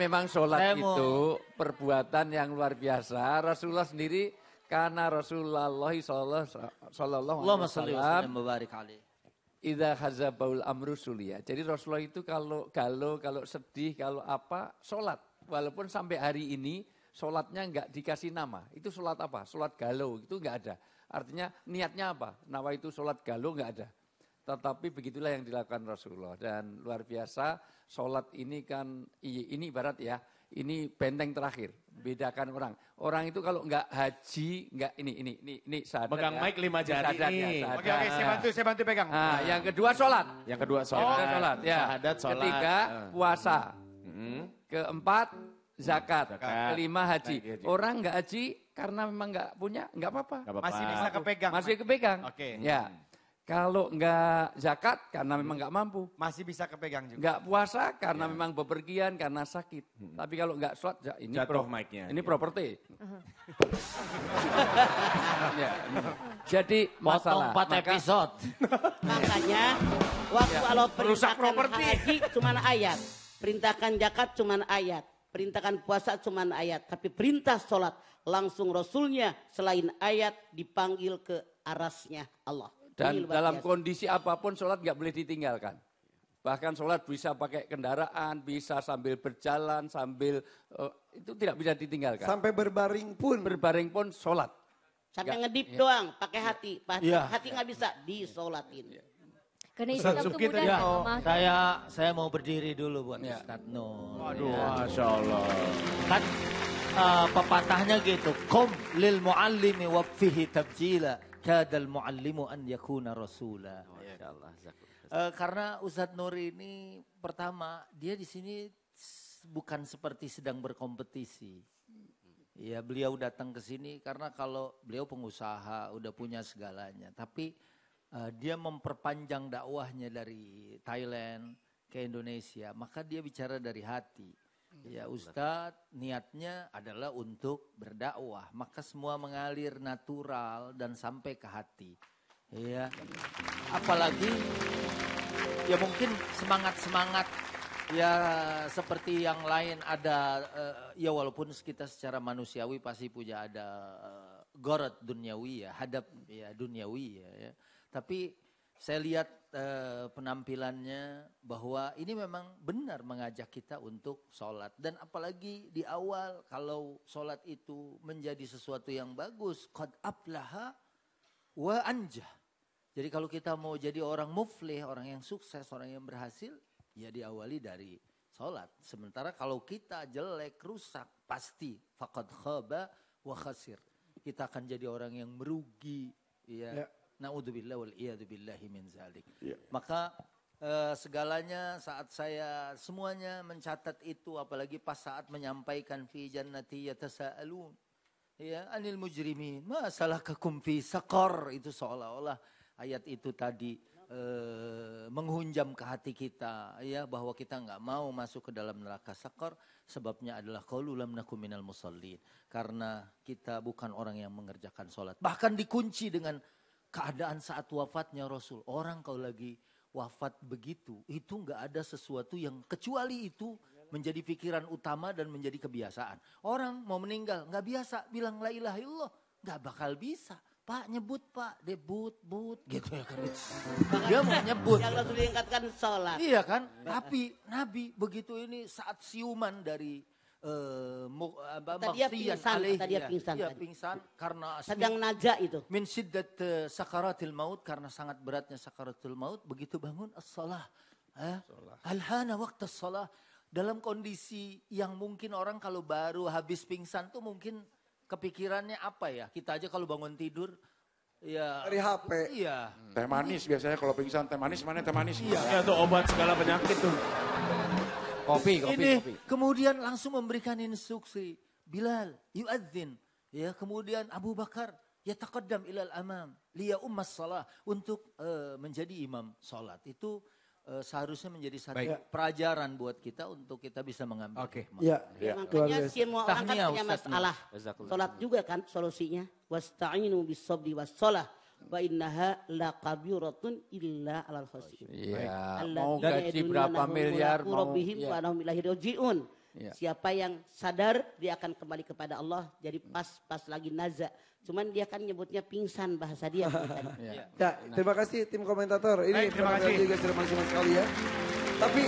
memang sholat itu perbuatan yang luar biasa. Rasulullah sendiri, karena Rasulullah sallallahu alaihi wasallam idza hazabaul amru sulia. Jadi Rasulullah itu kalau galau, kalau sedih, kalau apa, sholat. Walaupun sampai hari ini sholatnya enggak dikasih nama. Itu sholat apa? Sholat galau, itu enggak ada. Artinya niatnya apa? Nawa itu sholat galau enggak ada. Tetapi begitulah yang dilakukan Rasulullah. Dan luar biasa, sholat ini kan, ini ibarat ya, ini benteng terakhir. Bedakan orang. Orang itu kalau enggak haji, enggak ini sadar. Pegang ya. mic 5 jari nih. Oke, saya bantu pegang. Nah, yang kedua sholat. Yang kedua sholat. Ya. Syahadat, sholat. Ketiga puasa. Keempat zakat. Kelima haji. Orang enggak haji karena memang enggak punya, enggak apa-apa. Masih bisa kepegang. Masih kepegang. Oke. Ya. Kalau enggak zakat karena memang enggak mampu. Masih bisa kepegang juga. Enggak puasa karena memang bepergian, karena sakit. Tapi kalau enggak sholat, ini jatuh mic-nya. Ini properti. Ya. Jadi masalah. 4 episode. Makanya waktu Allah Merusak perintahkan properti. haji cuman ayat. Perintahkan zakat cuman ayat. Perintahkan puasa cuman ayat. Tapi perintah sholat langsung Rasulnya selain ayat dipanggil ke arasnya Allah. Dan dalam kondisi apapun sholat nggak boleh ditinggalkan. Bahkan sholat bisa pakai kendaraan, bisa sambil berjalan, sambil itu tidak bisa ditinggalkan. Sampai berbaring pun. Berbaring pun sholat. Sampai ngedip doang, pakai hati. Hati nggak bisa, disolatin. Karena Islam itu mudah ya, memahami. saya mau berdiri dulu buat Ustadz Nur. Waduh, Masya Allah. Kan pepatahnya gitu. Qum lil muallimi waqfihi tabjila. Kadal muallimu an yakuna rasula. Karena Ustadz Nur ini pertama dia di sini bukan seperti sedang berkompetisi. Ya beliau datang ke sini karena kalau beliau pengusaha udah punya segalanya. Tapi dia memperpanjang dakwahnya dari Thailand ke Indonesia. Maka dia bicara dari hati. Ya Ustadz niatnya adalah untuk berdakwah. Maka semua mengalir natural dan sampai ke hati. Ya. Apalagi ya mungkin semangat-semangat ya seperti yang lain ada ya walaupun kita secara manusiawi pasti punya ada gorot duniawi ya, hadap ya duniawi ya. Tapi saya lihat penampilannya bahwa ini memang benar mengajak kita untuk sholat. Dan apalagi di awal kalau sholat itu menjadi sesuatu yang bagus. Qad aflaha wa anjah. Jadi kalau kita mau jadi orang muflih, orang yang sukses, orang yang berhasil, ya diawali dari sholat. Sementara kalau kita jelek, rusak, pasti faqad khaba wa khasir. Kita akan jadi orang yang merugi. Ya. Na'udzubillah wal iyadu billahi min zalik. Maka segalanya saat saya semuanya mencatat itu apalagi pas saat menyampaikan fi jannati yatasaalun ya anil mujrimin ma salakakum fi saqar itu seolah-olah ayat itu tadi menghunjam ke hati kita ya bahwa kita enggak mau masuk ke dalam neraka saqar sebabnya adalah qaulu lam nakum minal musallin karena kita bukan orang yang mengerjakan salat bahkan dikunci dengan keadaan saat wafatnya Rasul. Orang kalau lagi wafat begitu, itu enggak ada sesuatu yang kecuali itu menjadi pikiran utama dan menjadi kebiasaan. Orang mau meninggal, enggak biasa bilang la ilaha illallah, enggak bakal bisa. Pak nyebut pak, debut, gitu ya kan. Dia mau nyebut. Yang Rasul diingatkan sholat. Iya kan, tapi Nabi begitu ini saat siuman dari Tadi dia pingsan karena sedang naja itu. Min siddat sakaratil maut karena sangat beratnya sakaratul maut begitu bangun as-shalah. Alhana waqtu as-shalah dalam kondisi yang mungkin orang kalau baru habis pingsan tuh mungkin kepikirannya apa ya? Kita aja kalau bangun tidur ya dari HP. Iya. Teh manis biasanya kalau pingsan teh manis mana teh manis. Iya, itu obat segala penyakit tuh. Kopi. Kemudian langsung memberikan instruksi. Bilal, yu'adzin. Ya, kemudian Abu Bakar, yataqaddam ilal amam. Liya ummas salah. Untuk menjadi imam salat. Itu seharusnya menjadi satu pelajaran buat kita untuk kita bisa mengambil. Makanya semua orang kan punya masalah. Salat juga kan solusinya. Wasta'inu bis-sabri was-shalah. Wa innaha laqabiratun illa 'alal khashiyin. Iya. Mau gaji berapa miliar mau Iya. Siapa yang sadar dia akan kembali kepada Allah. Jadi pas lagi naza. Cuman dia kan nyebutnya pingsan bahasa dia. Ya, terima kasih tim komentator. Ini Terima kasih juga terima kasih sekali ya. Tapi